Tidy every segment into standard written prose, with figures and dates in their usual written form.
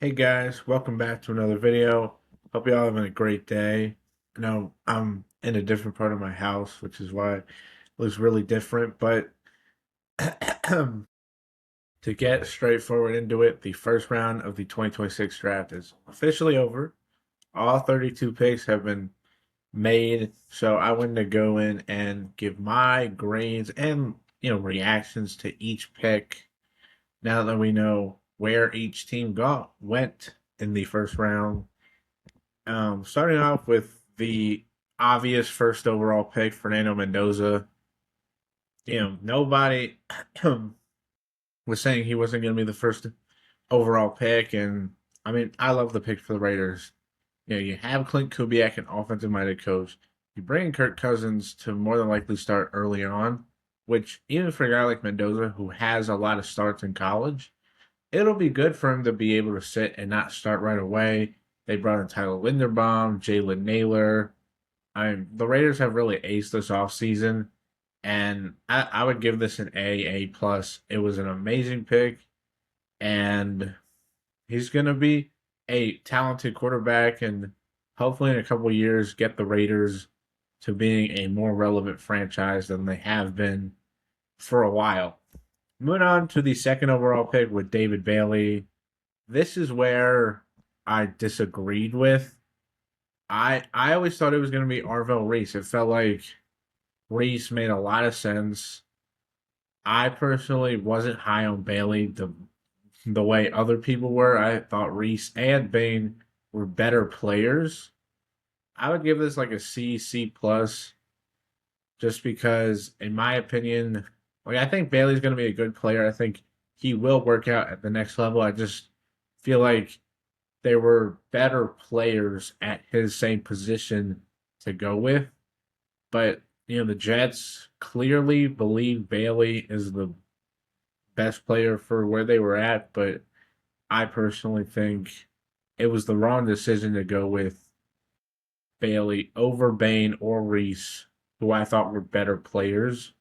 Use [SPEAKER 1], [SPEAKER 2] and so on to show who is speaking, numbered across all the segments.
[SPEAKER 1] Hey guys, welcome back to another video. Hope y'all having a great day. I know I'm in a different part of my house, which is why it looks really different. But to get straightforward into it, the first round of the 2026 draft is officially over. All 32 picks have been made, so I wanted to go in and give my grades and reactions to each pick now that we know where each team went in the first round. Starting off with the obvious first overall pick, Fernando Mendoza. Nobody was saying he wasn't going to be the first overall pick, and I mean, I love the pick for the Raiders. You have Clint Kubiak, an offensive-minded coach. You bring Kirk Cousins to more than likely start early on, which even for a guy like Mendoza, who has a lot of starts in college, it'll be good for him to be able to sit and not start right away. They brought in Tyler Linderbaum, Jalen Naylor. The Raiders have really aced this offseason, and I would give this an A plus. It was an amazing pick, and he's gonna be a talented quarterback, and hopefully in a couple of years get the Raiders to being a more relevant franchise than they have been for a while. Moving on to the second overall pick with David Bailey. This is where I disagreed with. I always thought it was going to be Arvell Reese. It felt like Reese made a lot of sense. I personally wasn't high on Bailey the way other people were. I thought Reese and Bain were better players. I would give this like a C plus, just because, in my opinion, like I think Bailey's going to be a good player. I think he will work out at the next level. I just feel like there were better players at his same position to go with. But, the Jets clearly believe Bailey is the best player for where they were at. But I personally think it was the wrong decision to go with Bailey over Bain or Reese, who I thought were better players.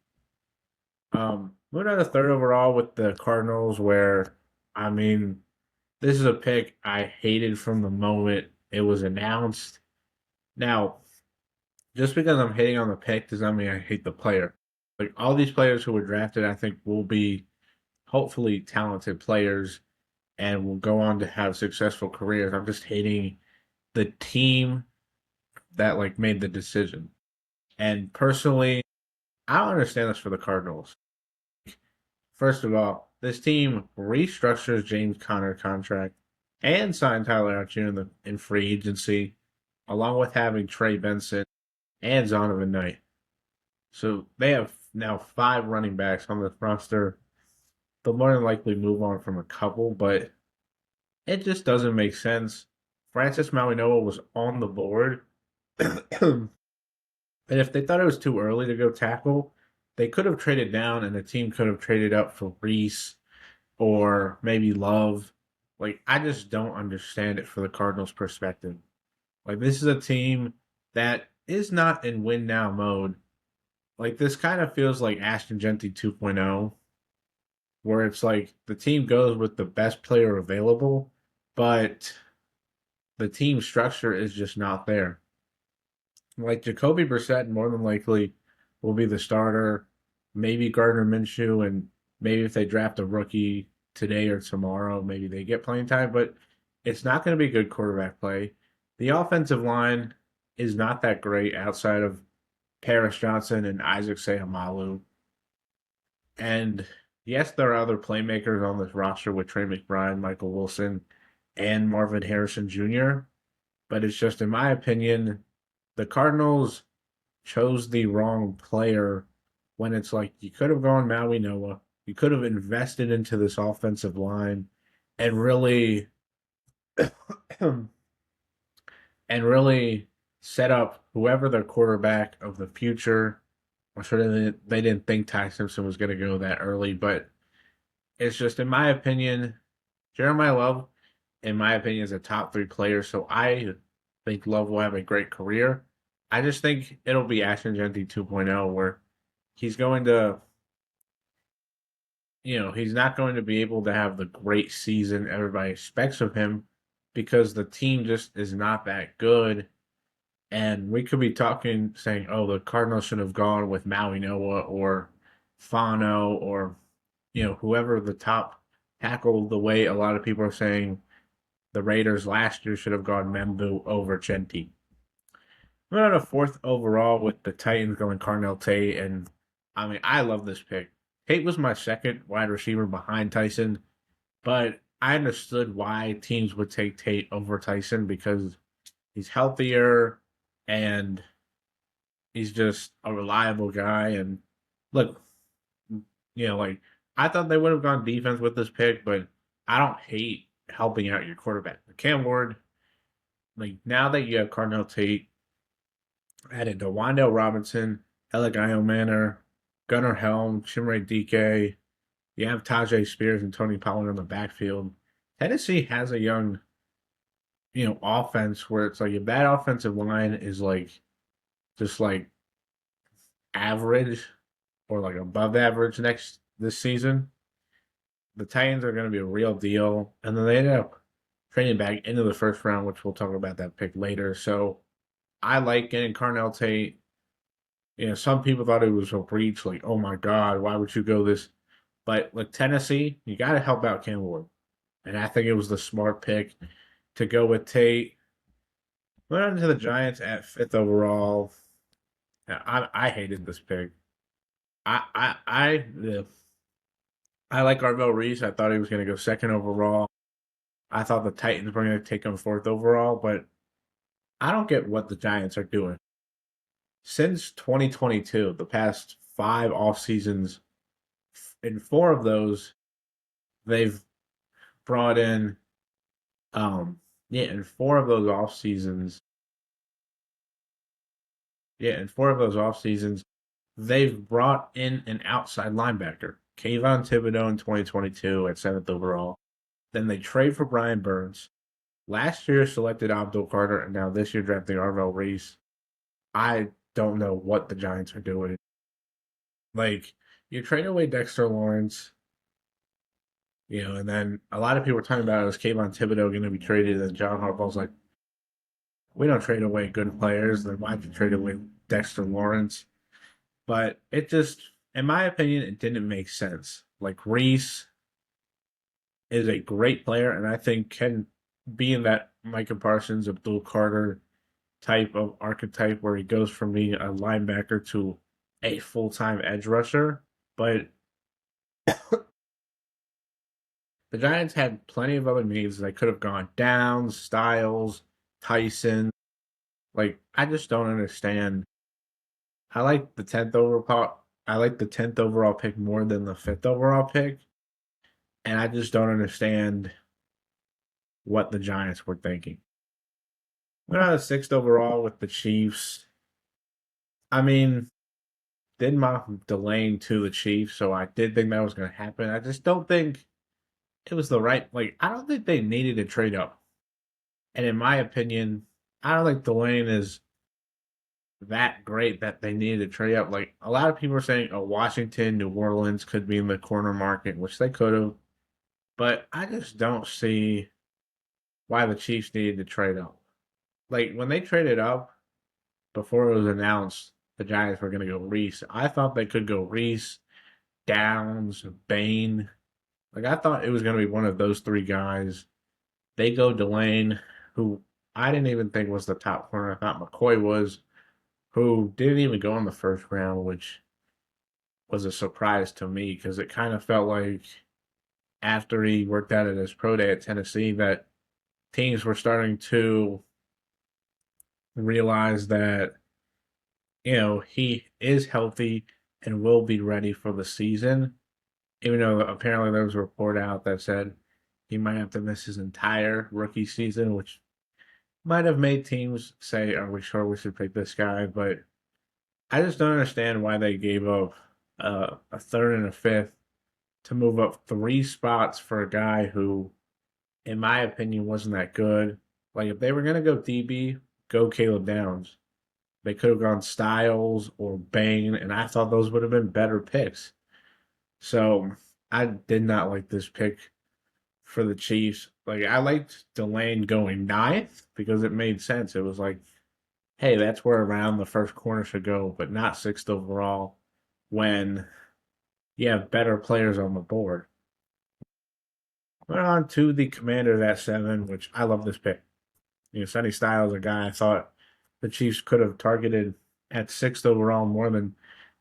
[SPEAKER 1] Moving on to third overall with the Cardinals, where, I mean, this is a pick I hated from the moment it was announced. Now, just because I'm hating on the pick does not mean I hate the player. Like all these players who were drafted, I think will be hopefully talented players and will go on to have successful careers. I'm just hating the team that like made the decision. And personally, I don't understand this for the Cardinals. First of all, this team restructures James Conner contract and signed Tyler Algier in free agency, along with having Trey Benson and Zonovan Knight. So they have now five running backs on the roster. They'll more than likely move on from a couple, but it just doesn't make sense. Francis Mauigoa was on the board, and if they thought it was too early to go tackle, they could have traded down, and the team could have traded up for Reese or maybe Love. Like I just don't understand it for the Cardinals' perspective. Like this is a team that is not in win now mode. Like this kind of feels like Ashton Genty 2.0, where it's like the team goes with the best player available, but the team structure is just not there. Like Jacoby Brissett more than likely will be the starter, maybe Gardner Minshew, and maybe if they draft a rookie today or tomorrow, maybe they get playing time, but it's not going to be good quarterback play. The offensive line is not that great outside of Paris Johnson and Isaac Seumalo. And yes, there are other playmakers on this roster with Trey McBride, Michael Wilson, and Marvin Harrison Jr. But it's just, in my opinion, the Cardinals chose the wrong player when it's like you could have gone Maui Noah. You could have invested into this offensive line and and really set up whoever their quarterback of the future. I'm sure they didn't think Ty Simpson was going to go that early, but it's just, in my opinion, Jeremiah Love, in my opinion, is a top three player. So I think Love will have a great career. I just think it'll be Ashton Genty 2.0, where he's going to, he's not going to be able to have the great season everybody expects of him, because the team just is not that good. And we could be talking, saying, oh, the Cardinals should have gone with Maui Noah or Fano or, whoever the top tackle, the way a lot of people are saying the Raiders last year should have gone Membu over Chenti. We're on a fourth overall with the Titans going Carnell Tate. And I mean, I love this pick. Tate was my second wide receiver behind Tyson, but I understood why teams would take Tate over Tyson because he's healthier and he's just a reliable guy. And look, like I thought they would have gone defense with this pick, but I don't hate helping out your quarterback. Cam Ward, like now that you have Cardinal Tate, added to Wandale Robinson, Eligio Manor, Gunnar Helm, Chimere Dike, you have Tajay Spears and Tony Pollard in the backfield. Tennessee has a young, offense where it's like if that offensive line is like just like average or like above average this season, the Titans are going to be a real deal. And then they ended up trading back into the first round, which we'll talk about that pick later. So I like getting Carnell Tate. Some people thought it was a breach, like, oh my God, why would you go this? But like Tennessee, you got to help out Cam Ward. And I think it was the smart pick to go with Tate. Went on to the Giants at 5th overall. I hated this pick. I like Arvell Reese. I thought he was going to go 2nd overall. I thought the Titans were going to take him 4th overall, but I don't get what the Giants are doing. Since 2022, the past 5 off seasons, in 4 of those, they've brought in, in 4 of those off seasons, they've brought in an outside linebacker, Kayvon Thibodeaux in 2022 at 7th overall. Then they trade for Brian Burns. Last year selected Abdul Carter, and now this year drafting Arvell Reese. I don't know what the Giants are doing. Like, you trade away Dexter Lawrence, and then a lot of people were talking about is Kayvon Thibodeaux going to be traded, and John Harbaugh's like, we don't trade away good players, then why'd you trade away Dexter Lawrence? But it just, in my opinion, it didn't make sense. Like, Reese is a great player, and I think can be in that Micah Parsons, Abdul Carter type of archetype where he goes from being a linebacker to a full-time edge rusher. But the Giants had plenty of other needs. They could have gone Downs, Styles, Tyson. Like, I just don't understand. I like the 10th overall. I like the 10th overall pick more than the 5th overall pick. And I just don't understand what the Giants were thinking. Went on the 6th overall with the Chiefs. I mean, did my delaying to the Chiefs, so I did think that was going to happen. I just don't think it was the right. Like, I don't think they needed to trade up. And in my opinion, I don't think Delane is that great that they needed to trade up. Like, a lot of people are saying, oh, Washington, New Orleans could be in the corner market, which they could have. But I just don't see why the Chiefs needed to trade up. Like, when they traded up, before it was announced the Giants were going to go Reese, I thought they could go Reese, Downs, Bain. Like, I thought it was going to be one of those 3 guys. They go Delane, who I didn't even think was the top corner. I thought McCoy was, who didn't even go in the first round, which was a surprise to me because it kind of felt like after he worked out at his pro day at Tennessee that teams were starting to realize that, he is healthy and will be ready for the season. Even though apparently there was a report out that said he might have to miss his entire rookie season, which might have made teams say, are we sure we should pick this guy? But I just don't understand why they gave up a 3rd and a 5th to move up 3 spots for a guy who, in my opinion, wasn't that good. Like, if they were going to go DB, go Caleb Downs. They could have gone Styles or Bain, and I thought those would have been better picks. So I did not like this pick for the Chiefs. Like I liked Delane going ninth because it made sense. It was like, hey, that's where around the first corner should go, but not sixth overall when you have better players on the board. Went on to the Commanders at 7, which I love this pick. Sonny Styles, a guy I thought the Chiefs could have targeted at sixth overall more than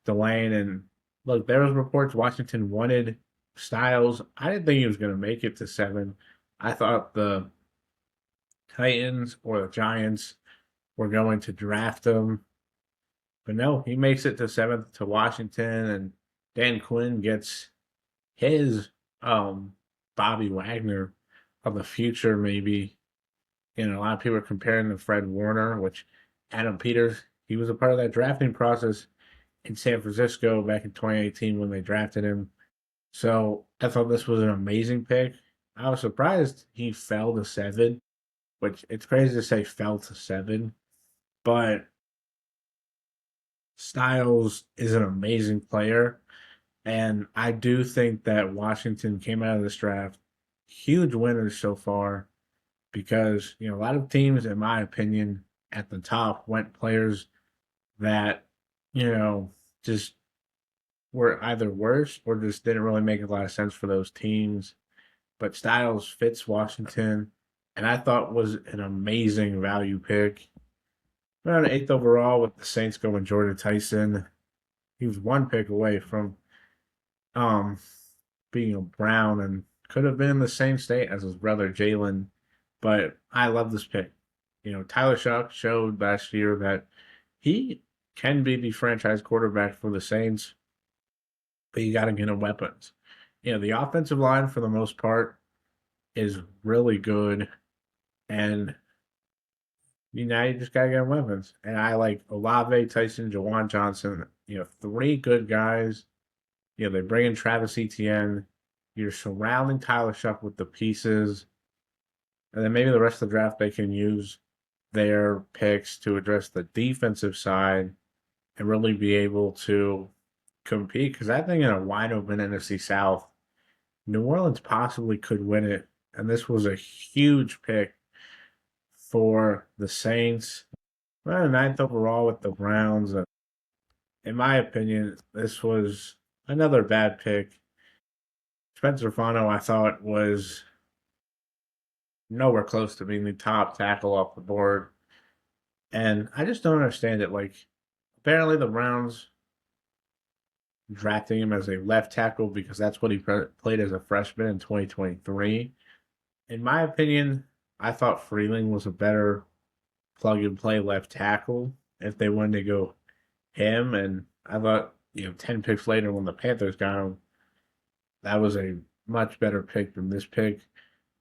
[SPEAKER 1] Delane. And look, there was reports Washington wanted Styles. I didn't think he was going to make it to 7. I thought the Titans or the Giants were going to draft him. But no, he makes it to 7th to Washington, and Dan Quinn gets his Bobby Wagner of the future, maybe. A lot of people are comparing to Fred Warner, which Adam Peters, he was a part of that drafting process in San Francisco back in 2018 when they drafted him. So I thought this was an amazing pick. I was surprised he fell to 7, which it's crazy to say fell to 7, but Styles is an amazing player. And I do think that Washington came out of this draft huge winners so far because, a lot of teams, in my opinion, at the top went players that, just were either worse or just didn't really make a lot of sense for those teams. But Styles fits Washington, and I thought was an amazing value pick. Around 8th overall with the Saints going Jordan Tyson. He was one pick away from um being a Brown and could have been in the same state as his brother Jalen. But I love this pick. Tyler Shough showed last year that he can be the franchise quarterback for the Saints, but you got to get him weapons. The offensive line for the most part is really good, and now you just got to get him weapons. And I like Olave, Tyson, Jawan Johnson. 3 good guys. They bring in Travis Etienne. You're surrounding Tyler Shough with the pieces. And then maybe the rest of the draft they can use their picks to address the defensive side and really be able to compete. Because I think in a wide open NFC South, New Orleans possibly could win it. And this was a huge pick for the Saints. Well, 9th overall with the Browns. In my opinion, this was another bad pick. Spencer Fano, I thought, was nowhere close to being the top tackle off the board. And I just don't understand it. Like, apparently the Browns drafting him as a left tackle because that's what he played as a freshman in 2023. In my opinion, I thought Freeling was a better plug and play left tackle if they wanted to go him. And I thought, 10 picks later when the Panthers got him, that was a much better pick than this pick.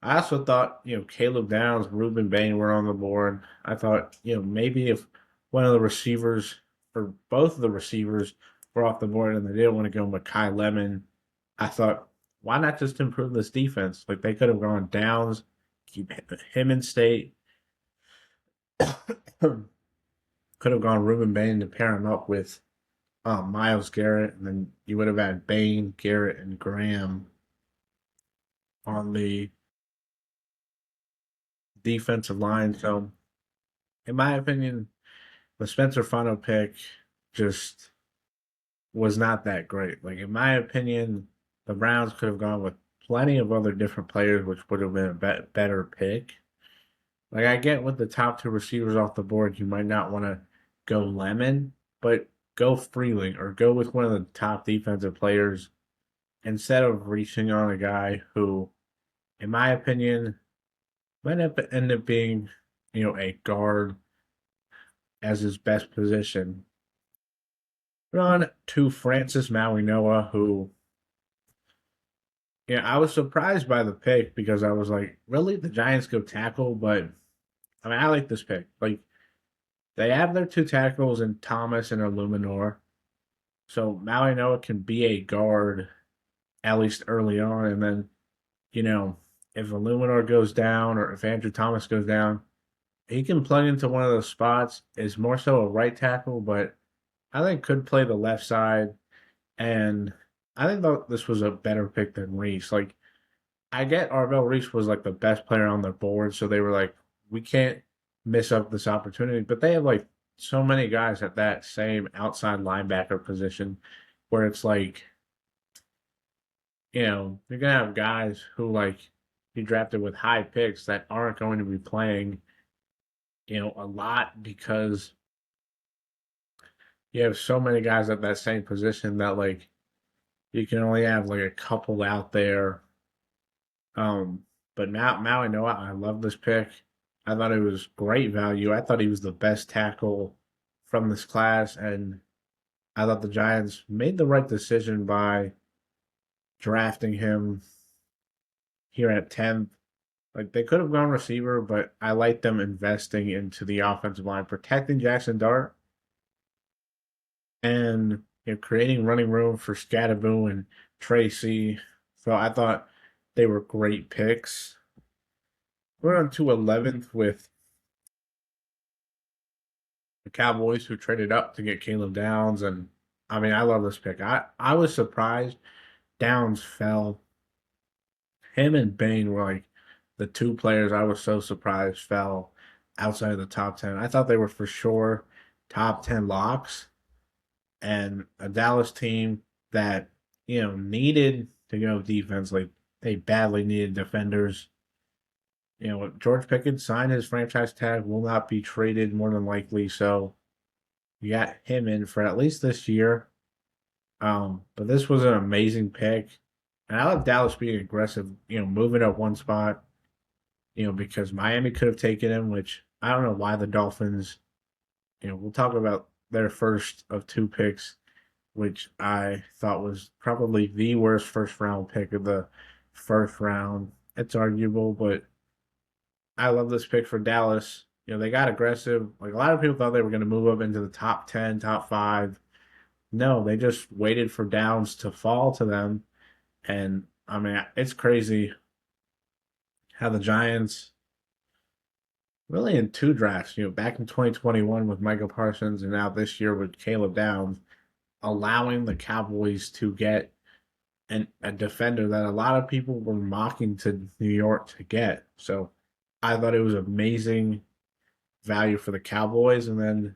[SPEAKER 1] I also thought, Caleb Downs, Ruben Bain were on the board. I thought, maybe if one of the receivers or both of the receivers were off the board and they didn't want to go Makai Lemon, I thought, why not just improve this defense? Like they could have gone Downs, keep him in state. Could have gone Ruben Bain to pair him up with Myles Garrett, and then you would have had Bain, Garrett, and Graham on the defensive line. So, in my opinion, the Spencer Fano pick just was not that great. Like, in my opinion, the Browns could have gone with plenty of other different players, which would have been a better pick. Like, I get with the top 2 receivers off the board, you might not want to go Lemon, but go Freeling or go with one of the top defensive players instead of reaching on a guy who, in my opinion, might end up being, a guard as his best position. But on to Francis Mauigoa, who, I was surprised by the pick because I was like, really, the Giants go tackle? But I mean, I like this pick. Like, they have their 2 tackles in Thomas and Illuminor. So Mauigoa can be a guard at least early on, and then, if Illuminor goes down or if Andrew Thomas goes down, he can plug into one of those spots. Is more so a right tackle, but I think could play the left side. And I think this was a better pick than Reese. Like I get Arvell Reese was like the best player on their board, so they were like, we can't miss up this opportunity. But they have like so many guys at that same outside linebacker position where it's like, you're gonna have guys who like you drafted with high picks that aren't going to be playing, a lot because you have so many guys at that same position that like you can only have like a couple out there. But now I know I love this pick. I thought it was great value. I thought he was the best tackle from this class, and I thought the Giants made the right decision by drafting him here at 10th. Like they could have gone receiver, but I like them investing into the offensive line, protecting Jackson Dart, and creating running room for Scadaboo and Tracy. So I thought they were great picks. We're on to 11th with the Cowboys, who traded up to get Caleb Downs, and I mean I love this pick. I was surprised Downs fell. Him and Bain were like the two players I was so surprised fell outside of the top 10. I thought they were for sure top 10 locks, and a Dallas team that needed to go defense. Like they badly needed defenders. George Pickens signed his franchise tag, will not be traded more than likely. So you got him in for at least this year. But this was an amazing pick. And I love Dallas being aggressive, moving up one spot, because Miami could have taken him, which I don't know why the Dolphins, we'll talk about their first of two picks, which I thought was probably the worst first round pick of the first round. It's arguable, but I love this pick for Dallas. They got aggressive. Like a lot of people thought they were going to move up into the top 10, top 5. No, they just waited for Downs to fall to them. And I mean, it's crazy how the Giants, really in two drafts, back in 2021 with Michael Parsons and now this year with Caleb Downs, allowing the Cowboys to get a defender that a lot of people were mocking to New York to get. So I thought it was amazing value for the Cowboys. And then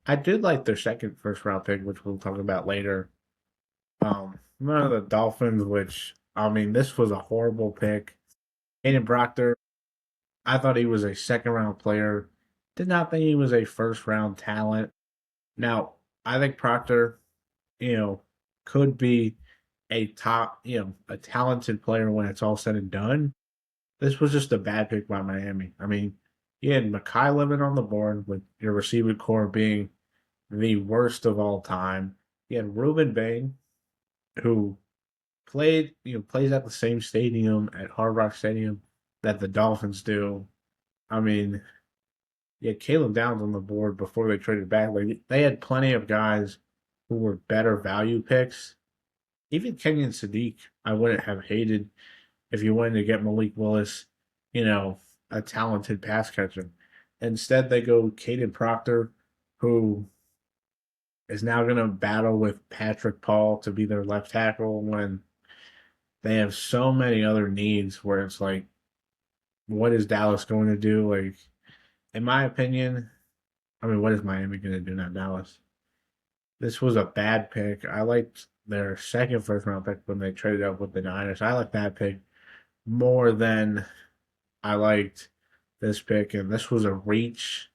[SPEAKER 1] I did like their second first round pick, which we'll talk about later. None of the Dolphins, which I mean, this was a horrible pick. Aiden Proctor, I thought he was a second round player. Did not think he was a first round talent. Now, I think Proctor, you know, could be a top, a talented player when it's all said and done. This was just a bad pick by Miami. I mean, you had Makai living on the board with your receiving core being the worst of all time. You had Ruben Bain, who plays at the same stadium at Hard Rock Stadium that the Dolphins do. I mean, yeah, Caleb Downs on the board before they traded back. Like they had plenty of guys who were better value picks. Even Kenyon Sadiq, I wouldn't have hated if you wanted to get Malik Willis, a talented pass catcher. Instead, they go Caden Proctor, who is now going to battle with Patrick Paul to be their left tackle when they have so many other needs where it's like, what is Dallas going to do? Like, in my opinion, I mean, what is Miami going to do, not Dallas? This was a bad pick. I liked their second first round pick when they traded up with the Niners. I like that pick more than I liked this pick, and this was a reach,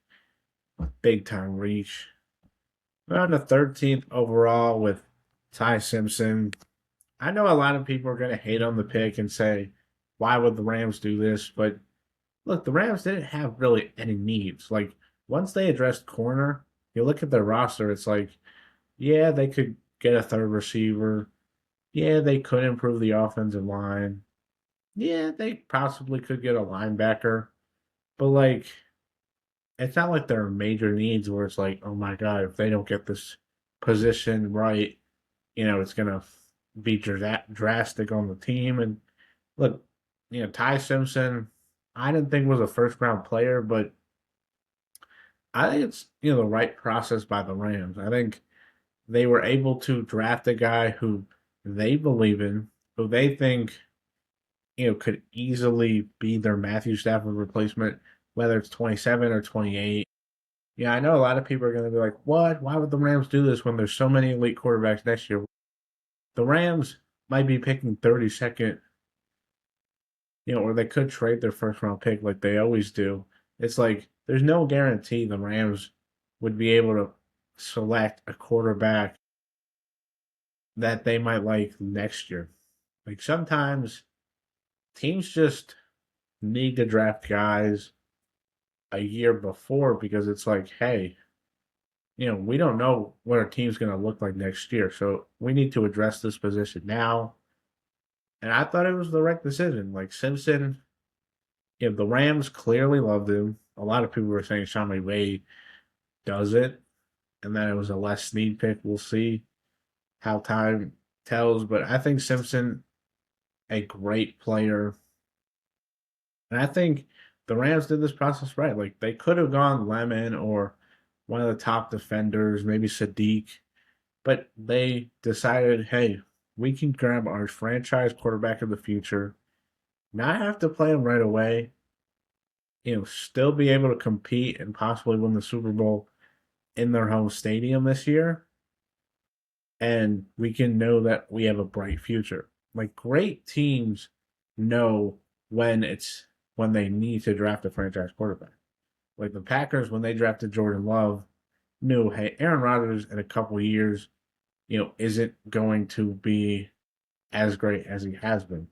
[SPEAKER 1] big time reach. We're on the 13th overall with Ty Simpson. I know a lot of people are going to hate on the pick and say, why would the Rams do this? But look, the Rams didn't have really any needs. Like, once they addressed corner, you look at their roster, it's like, yeah, they could get a third receiver. Yeah, they could improve the offensive line. Yeah, they possibly could get a linebacker. But, like, it's not like there are major needs where it's like, oh my God, if they don't get this position right, it's going to be drastic on the team. And look, Ty Simpson, I didn't think was a first round player, but I think it's, the right process by the Rams. I think they were able to draft a guy who they believe in, who they think, could easily be their Matthew Stafford replacement, whether it's 27 or 28. Yeah, I know a lot of people are going to be like, what? Why would the Rams do this when there's so many elite quarterbacks next year? The Rams might be picking 32nd, or they could trade their first round pick like they always do. It's like there's no guarantee the Rams would be able to select a quarterback that they might like next year. Like sometimes teams just need to draft guys a year before because it's like, hey, we don't know what our team's going to look like next year. So we need to address this position now. And I thought it was the right decision. Like Simpson, the Rams clearly loved him. A lot of people were saying Sean McVay does it, and then it was a Les Snead pick. We'll see how time tells. But I think Simpson, a great player. And I think the Rams did this process right. Like they could have gone Lemon or one of the top defenders, maybe Sadiq, but they decided, hey, we can grab our franchise quarterback of the future, not have to play him right away, still be able to compete and possibly win the Super Bowl in their home stadium this year. And we can know that we have a bright future. Like great teams know when they need to draft a franchise quarterback. Like the Packers, when they drafted Jordan Love, knew, hey, Aaron Rodgers in a couple of years, isn't going to be as great as he has been.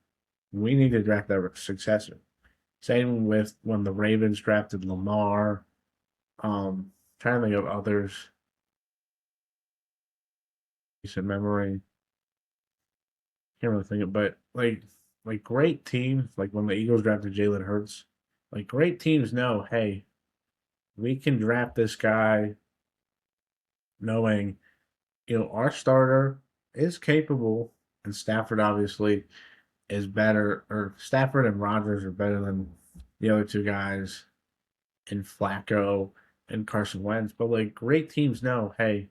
[SPEAKER 1] We need to draft that successor. Same with when the Ravens drafted Lamar. Trying to think of others. Recent memory. Can't really think of, but like great teams, like when the Eagles drafted Jalen Hurts, like great teams know, hey, we can draft this guy knowing, our starter is capable, and Stafford obviously is better, or Stafford and Rodgers are better than the other two guys in Flacco and Carson Wentz. But like great teams know, hey,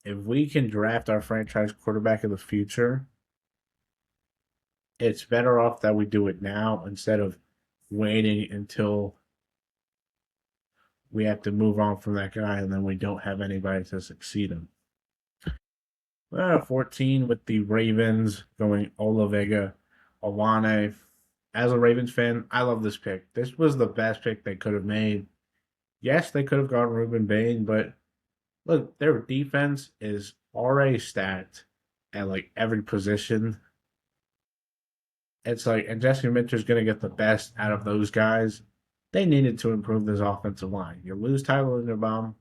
[SPEAKER 1] if we can draft our franchise quarterback of the future, it's better off that we do it now instead of waiting until we have to move on from that guy and then we don't have anybody to succeed him. 14 with the Ravens going Ola Vega, Alane. As a Ravens fan, I love this pick. This was the best pick they could have made. Yes, they could have gone Ruben Bain, but look, their defense is already stacked at like every position. It's like, and Jesse Minter's going to get the best out of those guys. They needed to improve this offensive line. You lose Tyler Linderbaum.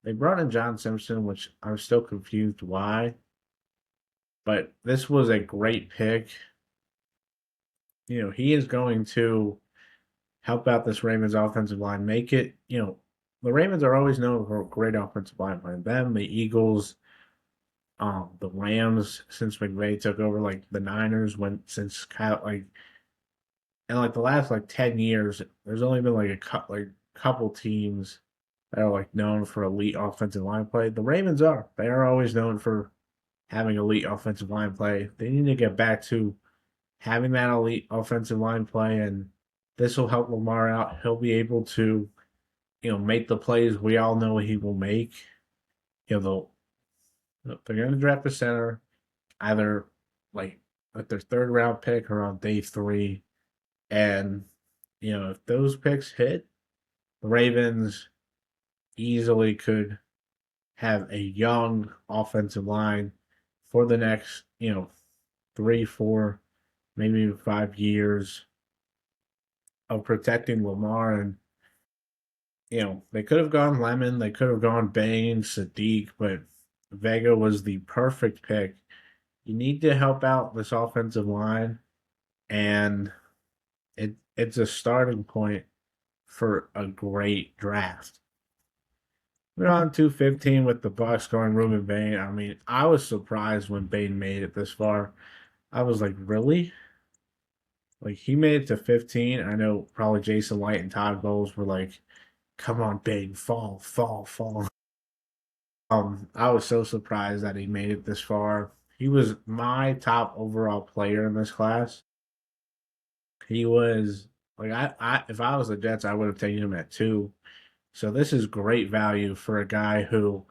[SPEAKER 1] They brought in John Simpson, which I'm still confused why. But this was a great pick. He is going to help out this Ravens offensive line, make it, the Ravens are always known for a great offensive line by them, the Eagles, the Rams since McVay took over, like the Niners went since Kyle, like, and like the last like 10 years, there's only been like couple teams that are like known for elite offensive line play. The Ravens are. They are always known for having elite offensive line play. They need to get back to having that elite offensive line play, and this will help Lamar out. He'll be able to, make the plays we all know he will make. They're going to draft a center either like at their third round pick or on day 3, and if those picks hit, the Ravens easily could have a young offensive line for the next 3, 4, maybe 5 years of protecting Lamar. And they could have gone Lemon, they could have gone Bain, Sadiq, but Vega was the perfect pick. You need to help out this offensive line, and it's a starting point for a great draft. We're on 215 with the Bucks going Ruben Bain. I mean, I was surprised when Bain made it this far. I was like, really? Like he made it to 15. I know probably Jason Light and Todd Bowles were like, come on, Bain, fall, fall, fall. I was so surprised that he made it this far. He was my top overall player in this class. He was like I if I was the Jets, I would have taken him at 2. So this is great value for a guy who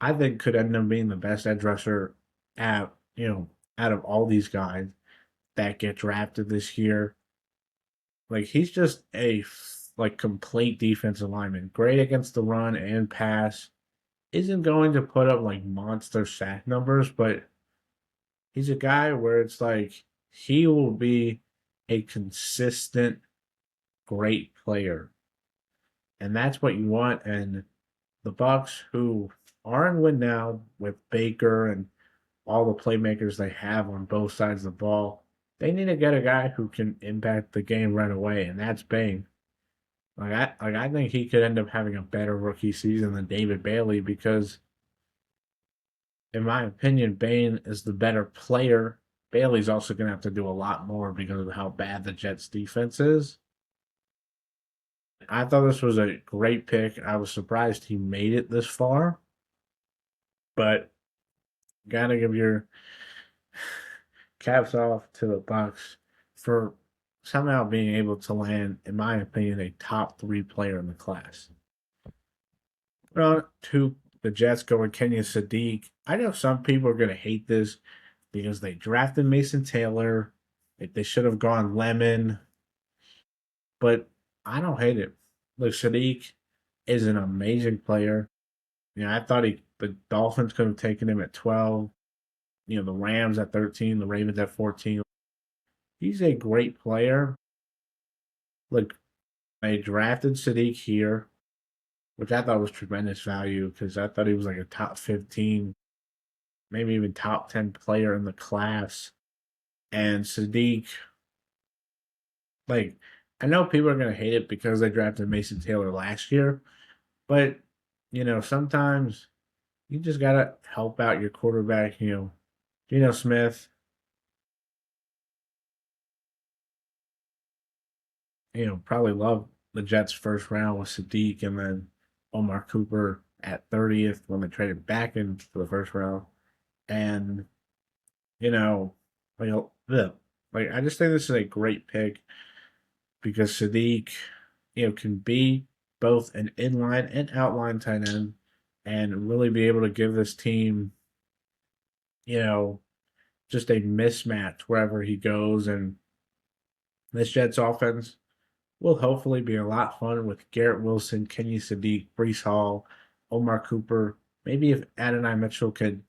[SPEAKER 1] I think could end up being the best edge rusher at out of all these guys that get drafted this year. Like he's just a like complete defensive lineman, great against the run and pass. Isn't going to put up like monster sack numbers, but he's a guy where it's like he will be a consistent great player. And that's what you want. And the Bucks, who are in win now with Baker and all the playmakers they have on both sides of the ball, they need to get a guy who can impact the game right away, and that's Bane. I think he could end up having a better rookie season than David Bailey because, in my opinion, Bane is the better player. Bailey's also going to have to do a lot more because of how bad the Jets defense is. I thought this was a great pick. I was surprised he made it this far, but gotta give your caps off to the Bucks for somehow being able to land, in my opinion, a top 3 player in the class. Well, to the Jets going Kenyon Sadiq. I know some people are gonna hate this because they drafted Mason Taylor. They should have gone Lemon, but I don't hate it. Look, Sadiq is an amazing player. I thought the Dolphins could have taken him at 12. The Rams at 13, the Ravens at 14. He's a great player. Look, they drafted Sadiq here, which I thought was tremendous value because I thought he was like a top 15, maybe even top 10 player in the class. And Sadiq, like, I know people are going to hate it because they drafted Mason Taylor last year, but, sometimes you just got to help out your quarterback. Geno Smith, probably love the Jets' first round with Sadiq and then Omar Cooper at 30th when they traded back into the first round. And, you know, like, I just think this is a great pick because Sadiq, can be both an inline and outline tight end and really be able to give this team, you know, just a mismatch wherever he goes. And this Jets offense will hopefully be a lot fun with Garrett Wilson, Kenny Sadiq, Brees Hall, Omar Cooper. Maybe if Adonai Mitchell could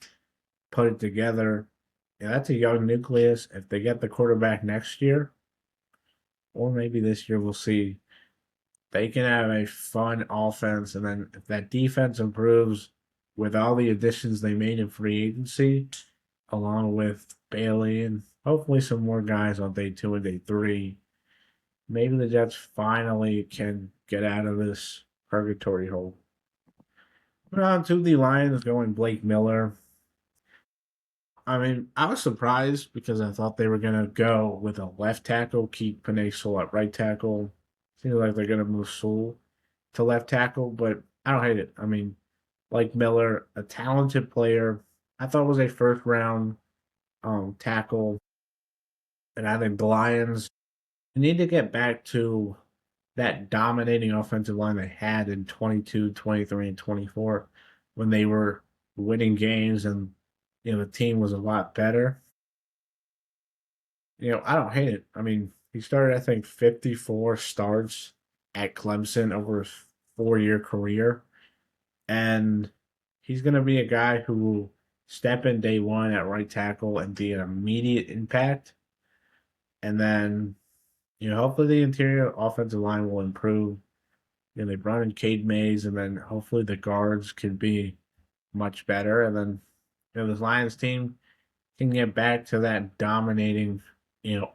[SPEAKER 1] put it together, that's a young nucleus. If they get the quarterback next year, or maybe this year, we'll see. They can have a fun offense, and then if that defense improves with all the additions they made in free agency, along with Bailey and hopefully some more guys on day 2 and day 3, maybe the Jets finally can get out of this purgatory hole. Moving on to the Lions going Blake Miller. I mean, I was surprised because I thought they were going to go with a left tackle, keep Penei Sewell at right tackle. Seems like they're going to move Sewell to left tackle, but I don't hate it. I mean, like Miller, a talented player. I thought was a first round tackle. And I think the Lions need to get back to that dominating offensive line they had in 22, 23, and 24 when they were winning games and the team was a lot better. I don't hate it. I mean, he started I think 54 starts at Clemson over his 4-year career, and he's going to be a guy who will step in day 1 at right tackle and be an immediate impact. And then, hopefully the interior offensive line will improve. They brought in Cade Mays, and then hopefully the guards can be much better. And then, this Lions team can get back to that dominating,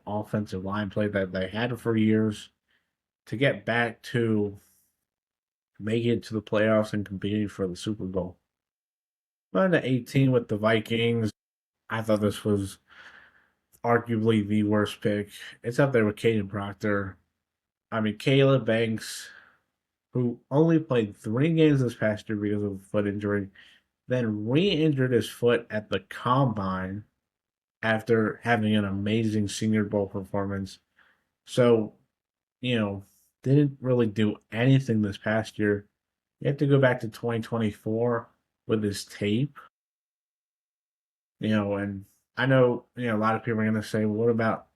[SPEAKER 1] offensive line play that they had for years to get back to making it to the playoffs and competing for the Super Bowl. But to 18 with the Vikings, I thought this was arguably the worst pick. It's up there with Caden Proctor. I mean, Caleb Banks, who only played 3 games this past year because of a foot injury, then re-injured his foot at the combine after having an amazing Senior Bowl performance. So, you know, didn't really do anything this past year. You have to go back to 2024 with his tape, and I know, a lot of people are going to say, well, what about,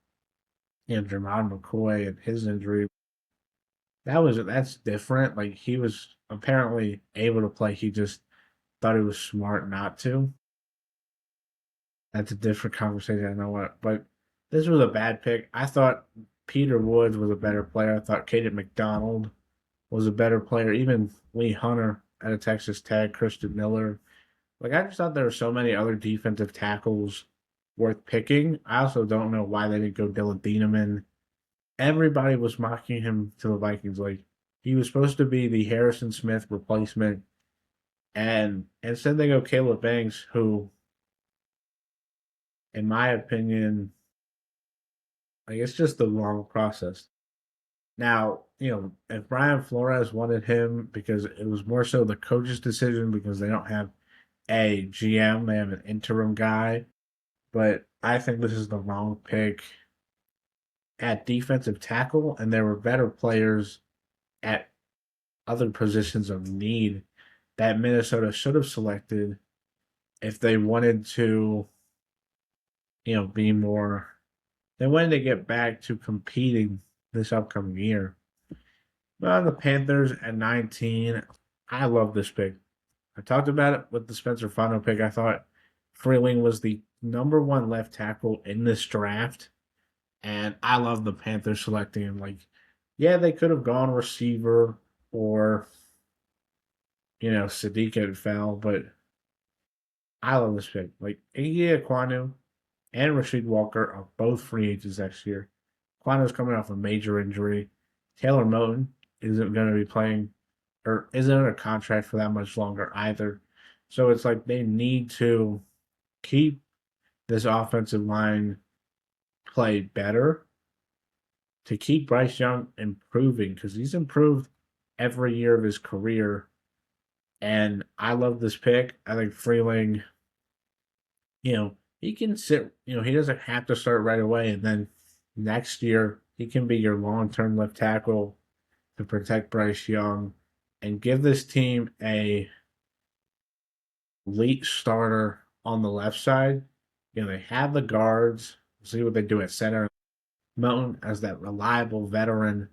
[SPEAKER 1] Jermod McCoy and his injury? That's different. Like, he was apparently able to play. He just thought he was smart not to. That's a different conversation. I know what, but this was a bad pick. I thought Peter Woods was a better player. I thought Caden McDonald was a better player. Even Lee Hunter out of Texas Tech, Christian Miller. Like, I just thought there were so many other defensive tackles worth picking. I also don't know why they didn't go Dylan Thieneman. Everybody was mocking him to the Vikings. Like, he was supposed to be the Harrison Smith replacement. And instead they go Caleb Banks, who, in my opinion, like, it's just the wrong process. Now, if Brian Flores wanted him because it was more so the coach's decision because they don't have a GM, they have an interim guy. But I think this is the wrong pick at defensive tackle, and there were better players at other positions of need that Minnesota should have selected if they wanted to, be more. They wanted to get back to competing this upcoming year. Well, the Panthers at 19, I love this pick. I talked about it with the Spencer Fano pick. I thought Freeling was the number one left tackle in this draft, and I love the Panthers selecting him. Like, yeah, they could have gone receiver or, Sadiq had fell, but I love this pick. Like, Iggy Aquanu and Rasheed Walker are both free agents next year. Aquanu's coming off a major injury. Taylor Moton isn't going to be playing or isn't under contract for that much longer either. So it's like they need to keep this offensive line play better to keep Bryce Young improving because he's improved every year of his career. And I love this pick. I think Freeling, he can sit, he doesn't have to start right away. And then next year, he can be your long term left tackle to protect Bryce Young and give this team a late starter on the left side. They have the guards. See what they do at center. Mountain as that reliable veteran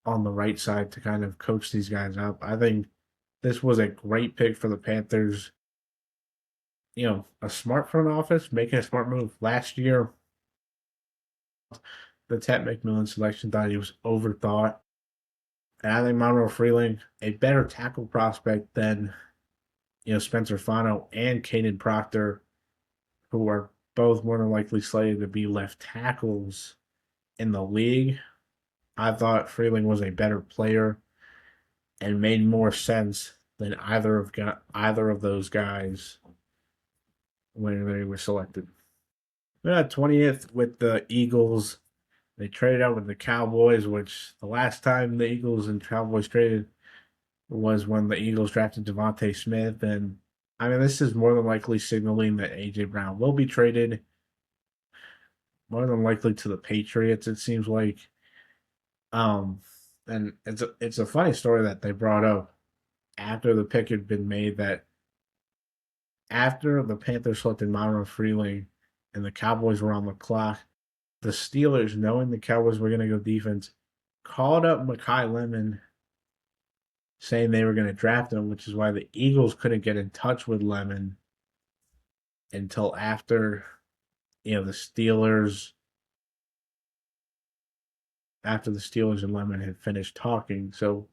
[SPEAKER 1] on the right side to kind of coach these guys up. I think this was a great pick for the Panthers. A smart front office making a smart move. Last year, the Ted McMillan selection thought he was overthought. And I think Monroe Freeling, a better tackle prospect than, Spencer Fano and Caden Proctor, who are both more than likely slated to be left tackles in the league. I thought Freeling was a better player and made more sense than either of those guys when they were selected. We got 20th with the Eagles. They traded out with the Cowboys, which the last time the Eagles and Cowboys traded was when the Eagles drafted Devontae Smith. And I mean, this is more than likely signaling that A.J. Brown will be traded, more than likely to the Patriots, it seems like. Um, and it's a funny story that they brought up after the pick had been made that after the Panthers selected Monroe Freeling and the Cowboys were on the clock, the Steelers, knowing the Cowboys were going to go defense, called up Mekhi Lemon saying they were going to draft him, which is why the Eagles couldn't get in touch with Lemon until after, the Steelers, after the Steelers and Lemon had finished talking. So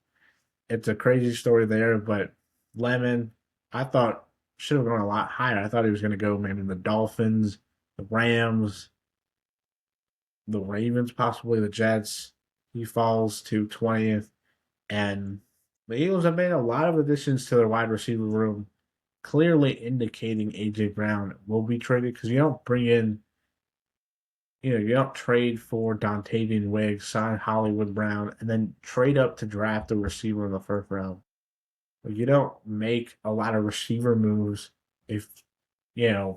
[SPEAKER 1] it's a crazy story there, but Lemon, I thought should have gone a lot higher. I thought he was going to go maybe the Dolphins, the Rams, the Ravens, possibly the Jets. He falls to 20th. And the Eagles have made a lot of additions to their wide receiver room, clearly indicating A.J. Brown will be traded because you don't bring in, you don't trade for Dontavian Wiggs, sign Hollywood Brown, and then trade up to draft a receiver in the first round. You don't make a lot of receiver moves if you're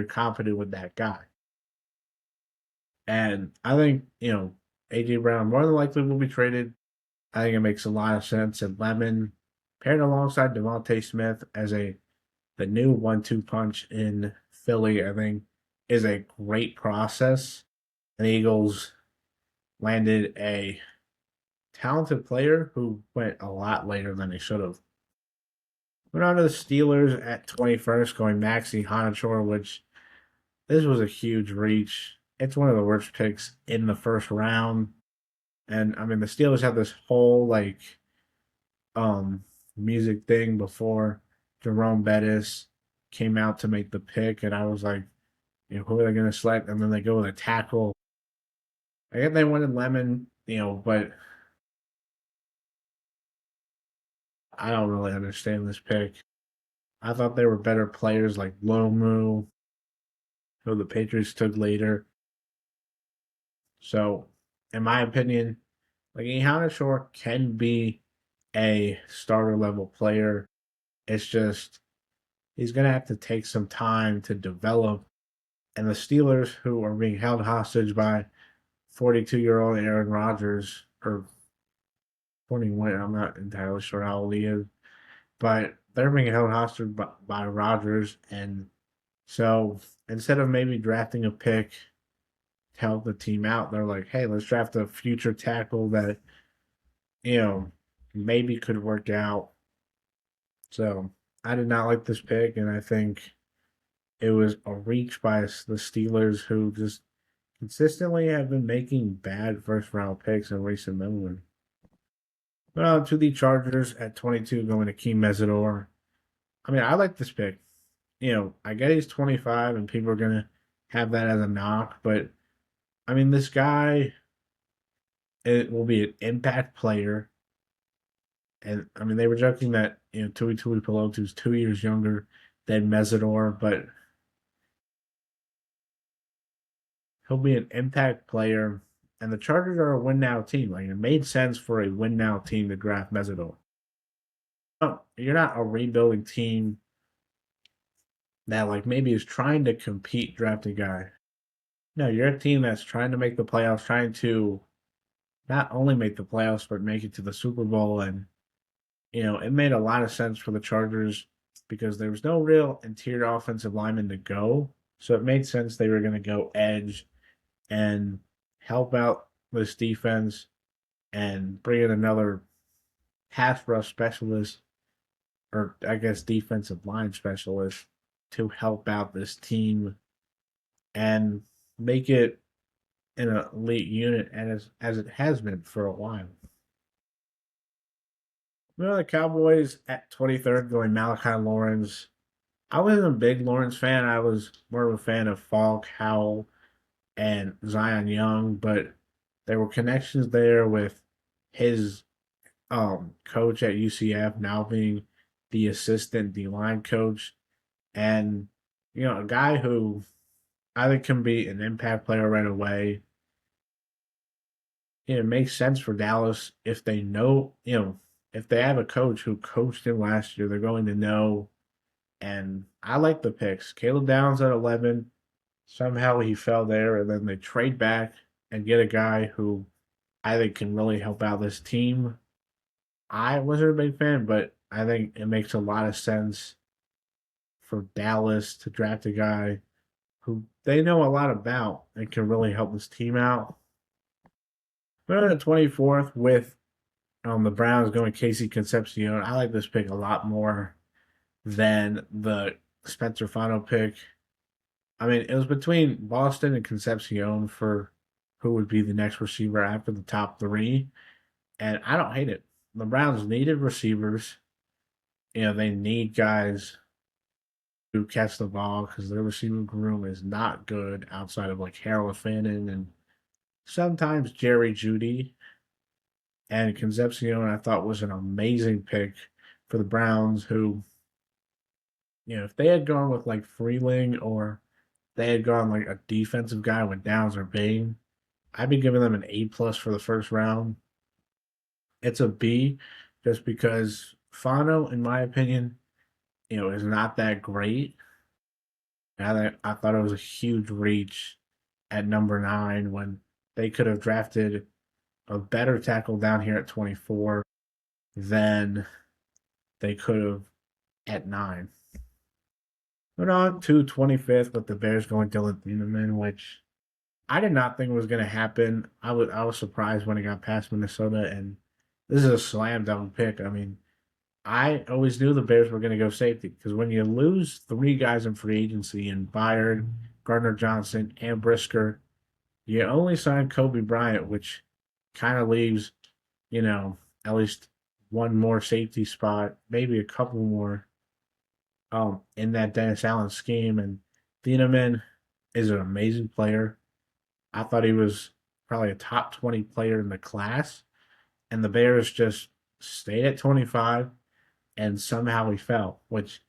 [SPEAKER 1] confident with that guy. And I think, AJ Brown more than likely will be traded. I think it makes a lot of sense. And Lemon paired alongside Devontae Smith as the new 1-2 punch in Philly, I think, is a great process. And the Eagles landed a talented player who went a lot later than they should have. Went on to the Steelers at 21st, going Maxi Honachor, which this was a huge reach. It's one of the worst picks in the first round. And I mean the Steelers had this whole um music thing before Jerome Bettis came out to make the pick, and I was like, who are they gonna select? And then they go with a tackle. I guess they wanted Lemon, but I don't really understand this pick. I thought there were better players like Lomu, who the Patriots took later. So, in my opinion, like Ihana Shore can be a starter level player. It's just he's gonna have to take some time to develop. And the Steelers, who are being held hostage by 42-year-old Aaron Rodgers, or 21, I'm not entirely sure how old he is, but they're being held hostage by Rodgers. And so instead of maybe drafting a pick to help the team out, they're like, hey, let's draft a future tackle that, you know, maybe could work out. So I did not like this pick, and I think it was a reach by the Steelers, who just consistently have been making bad first round picks in recent memory. To the Chargers at 22, going to Keem Mesidor. I mean, I like this pick. I get he's 25 and people are going to have that as a knock, but I mean, this guy, it will be an impact player. And I mean, they were joking that, Tui Pelotu is 2 years younger than Mesidor, but he'll be an impact player. And the Chargers are a win now team. Like, it made sense for a win now team to draft Mesidor. No, you're not a rebuilding team that like maybe is trying to compete draft a guy. No, you're a team that's trying to make the playoffs, trying to not only make the playoffs but make it to the Super Bowl. And it made a lot of sense for the Chargers because there was no real interior offensive lineman to go, so it made sense they were going to go edge and help out this defense and bring in another pass rush specialist, or I guess defensive line specialist, to help out this team and make it an elite unit as it has been for a while. The Cowboys at 23rd, going Malachi Lawrence. I wasn't a big Lawrence fan. I was more of a fan of Falk, Howell, and Zion Young, but there were connections there with his coach at UCF now being the assistant D line coach, and a guy who I think can be an impact player right away. It makes sense for Dallas if they know, if they have a coach who coached him last year, they're going to know. And I like the picks. Caleb Downs at 11. Somehow he fell there, and then they trade back and get a guy who I think can really help out this team. I wasn't a big fan, but I think it makes a lot of sense for Dallas to draft a guy who they know a lot about and can really help this team out. But on the 24th with the Browns going Casey Concepcion, I like this pick a lot more than the Spencer Fano pick. I mean, it was between Boston and Concepcion for who would be the next receiver after the top three, and I don't hate it. The Browns needed receivers. They need guys who catch the ball because their receiving room is not good outside of like Harold Fannin and sometimes Jerry Jeudy. And Concepcion, I thought, was an amazing pick for the Browns, who, if they had gone with like Freeling, or they had gone like a defensive guy with Downs or Bain, I'd be giving them an A plus for the first round. It's a B just because Fano, in my opinion, is not that great. I thought it was a huge reach at number 9 when they could have drafted a better tackle down here at 24 than they could have at 9. But on to 25th with the Bears going Dylan Thieneman, which I did not think was going to happen. I was surprised when it got past Minnesota, and this is a slam dunk pick. I mean, I always knew the Bears were going to go safety because when you lose 3 guys in free agency in Byard, Gardner Johnson, and Brisker, you only signed Kobe Bryant, which kind of leaves, you know, at least one more safety spot, maybe a couple more in that Dennis Allen scheme. And Thieneman is an amazing player. I thought he was probably a top 20 player in the class. And the Bears just stayed at 25 and somehow he fell, which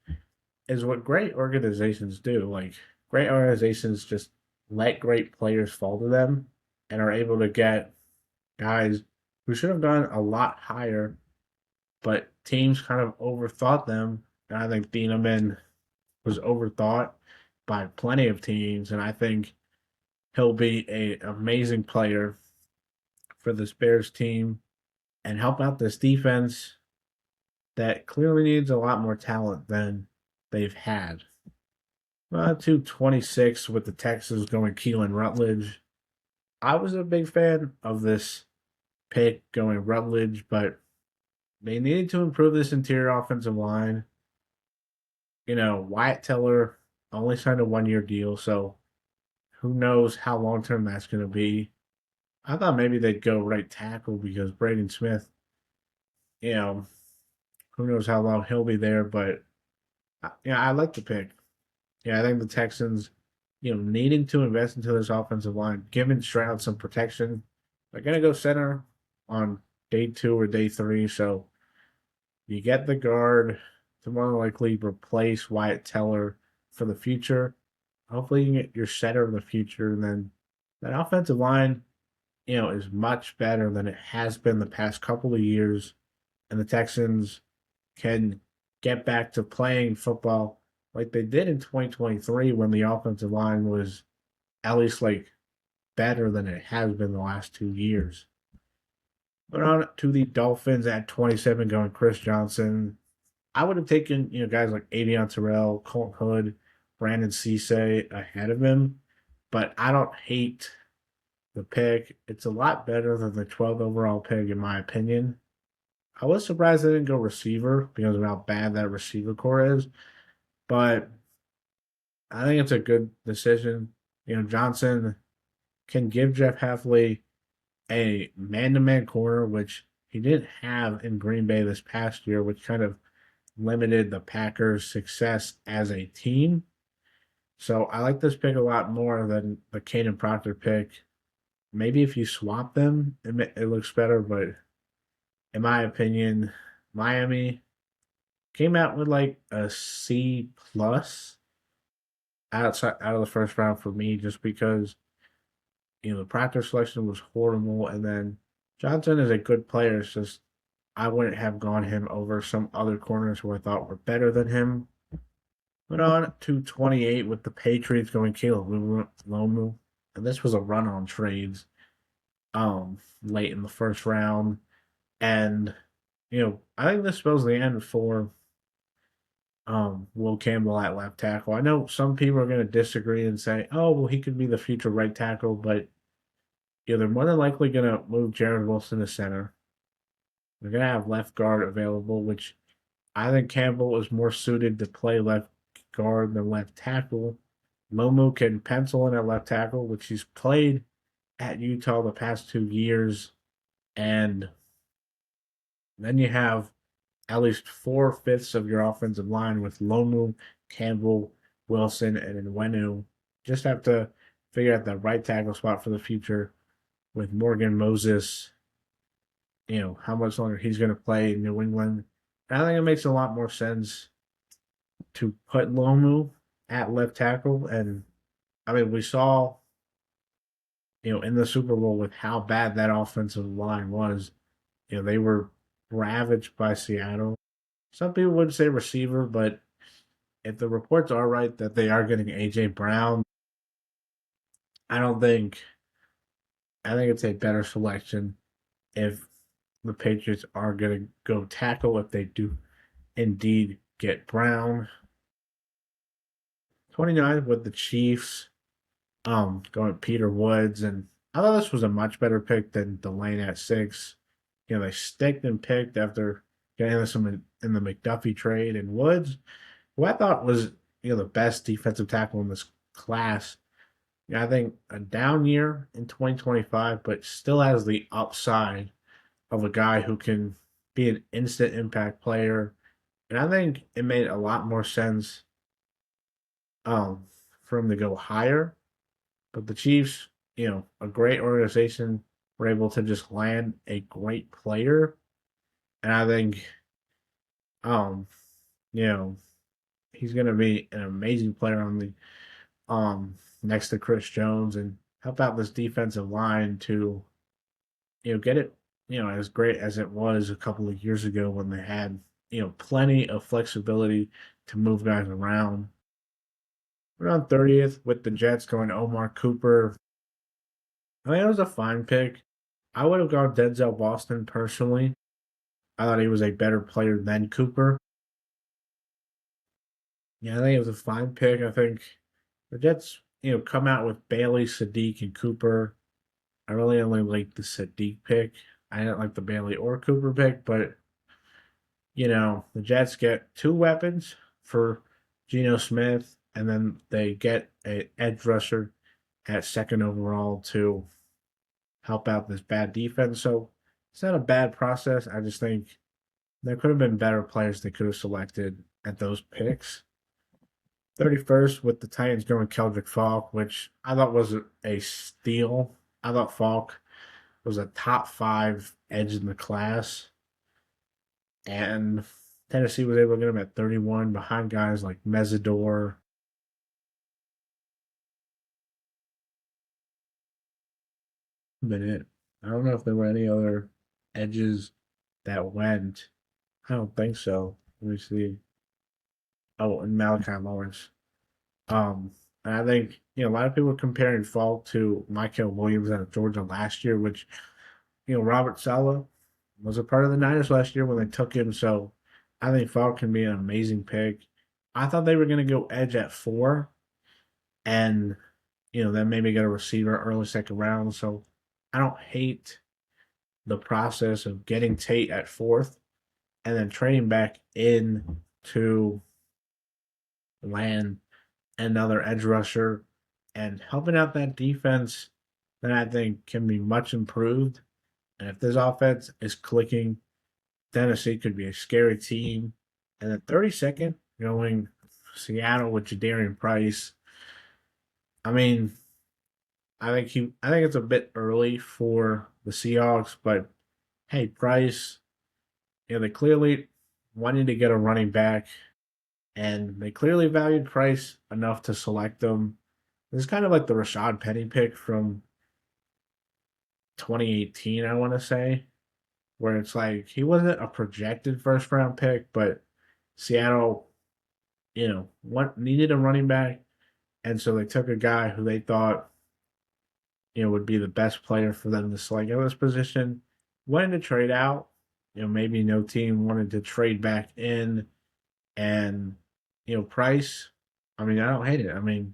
[SPEAKER 1] is what great organizations do. Like, great organizations just let great players fall to them and are able to get guys who should have gone a lot higher, but teams kind of overthought them. And I think Thieneman was overthought by plenty of teams, and I think he'll be an amazing player for this Bears team and help out this defense that clearly needs a lot more talent than they've had. 226 with the Texans going Keelan Rutledge. I was a big fan of this pick going Rutledge, but they needed to improve this interior offensive line. Wyatt Teller only signed a 1 year deal, so who knows how long term that's going to be. I thought maybe they'd go right tackle because Braden Smith, you know, who knows how long he'll be there, but yeah, I like the pick. Yeah, I think the Texans, needing to invest into this offensive line, giving Stroud some protection. They're going to go center on day 2 or day 3, so you get the guard to more than likely replace Wyatt Teller for the future. Hopefully, you can get your center of the future, and then that offensive line, is much better than it has been the past couple of years, and the Texans can get back to playing football like they did in 2023 when the offensive line was at least like better than it has been the last 2 years. But on to the Dolphins at 27 going Chris Johnson. I would have taken, guys like Avion Terrell, Colt Hood, Brandon Cisse ahead of him, but I don't hate the pick. It's a lot better than the 12th overall pick, in my opinion. I was surprised they didn't go receiver because of how bad that receiver core is, but I think it's a good decision. Johnson can give Jeff Hafley a man-to-man corner, which he didn't have in Green Bay this past year, which kind of limited the Packers' success as a team. So I like this pick a lot more than the Caden Proctor pick. Maybe if you swap them, it looks better, but in my opinion, Miami came out with like a C plus out of the first round for me, just because the Proctor selection was horrible, and then Johnson is a good player. It's just I wouldn't have gone him over some other corners who I thought were better than him. But on to 28 with the Patriots going Caleb Lomu. And this was a run on trades late in the first round. And, I think this spells the end for Will Campbell at left tackle. I know some people are going to disagree and say, oh, well, he could be the future right tackle, but they're more than likely going to move Jared Wilson to center. They're going to have left guard available, which I think Campbell is more suited to play left guard than left tackle. Lomu can pencil in at left tackle, which he's played at Utah the past 2 years. And then you have at least 4/5 of your offensive line with Lomu, Campbell, Wilson, and Nwenu. Just have to figure out the right tackle spot for the future with Morgan Moses, how much longer he's going to play in New England. I think it makes a lot more sense to put Lomu at left tackle. And I mean, we saw, in the Super Bowl with how bad that offensive line was. They were ravaged by Seattle. Some people would say receiver, but if the reports are right that they are getting AJ Brown, I don't think I think it's a better selection if the Patriots are going to go tackle if they do indeed get Brown. 29 with the Chiefs, going Peter Woods, and I thought this was a much better pick than Delane at 6. They sticked and picked after getting this in the McDuffie trade, and Woods, who I thought was the best defensive tackle in this class. Yeah, I think a down year in 2025, but still has the upside of a guy who can be an instant impact player. And I think it made a lot more sense um, for him to go higher. But the Chiefs, a great organization, were able to just land a great player. And I think, um, you know, he's going to be an amazing player on the next to Chris Jones and help out this defensive line to get it, as great as it was a couple of years ago when they had, plenty of flexibility to move guys around. We're on 30th with the Jets going Omar Cooper. I mean, it was a fine pick. I would have gone Denzel Boston personally. I thought he was a better player than Cooper. Yeah, I think it was a fine pick. I think the Jets, come out with Bailey, Sadiq, and Cooper. I really only like the Sadiq pick. I didn't like the Bailey or Cooper pick, but the Jets get two weapons for Geno Smith, and then they get an edge rusher at second overall to help out this bad defense. So it's not a bad process. I just think there could have been better players they could have selected at those picks. 31st with the Titans going Keldrick Falk, which I thought was a steal. I thought Falk was a top 5 edge in the class. And Tennessee was able to get him at 31 behind guys like Mesidor. Been it. I don't know if there were any other edges that went. I don't think so. Let me see. Oh, and Malachi Lawrence. And I think a lot of people are comparing Falk to Michael Williams out of Georgia last year, which Robert Saleh was a part of the Niners last year when they took him. So I think Falk can be an amazing pick. I thought they were going to go edge at 4, and then maybe get a receiver early second round. So I don't hate the process of getting Tate at 4th and then trading back in to land another edge rusher and helping out that defense that I think can be much improved. And if this offense is clicking, Tennessee could be a scary team. And then 32nd, going Seattle with Jadarian Price. I mean, I think it's a bit early for the Seahawks, but hey, Price, they clearly wanted to get a running back, and they clearly valued Price enough to select him. This is kind of like the Rashad Penny pick from 2018, I want to say, where it's like he wasn't a projected first round pick, but Seattle, what needed a running back, and so they took a guy who they thought would be the best player for them to select in this position. Wanted to trade out, maybe no team wanted to trade back in, and Price. I mean, I don't hate it. I mean,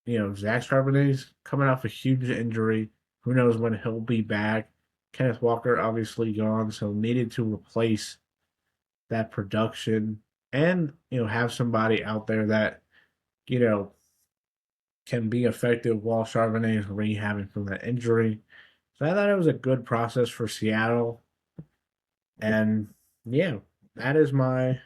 [SPEAKER 1] Zach Charbonnet's coming off a huge injury. Who knows when he'll be back? Kenneth Walker obviously gone, so needed to replace that production and have somebody out there that you know can be effective while Charbonnet is rehabbing from that injury. So I thought it was a good process for Seattle. And yeah, that is my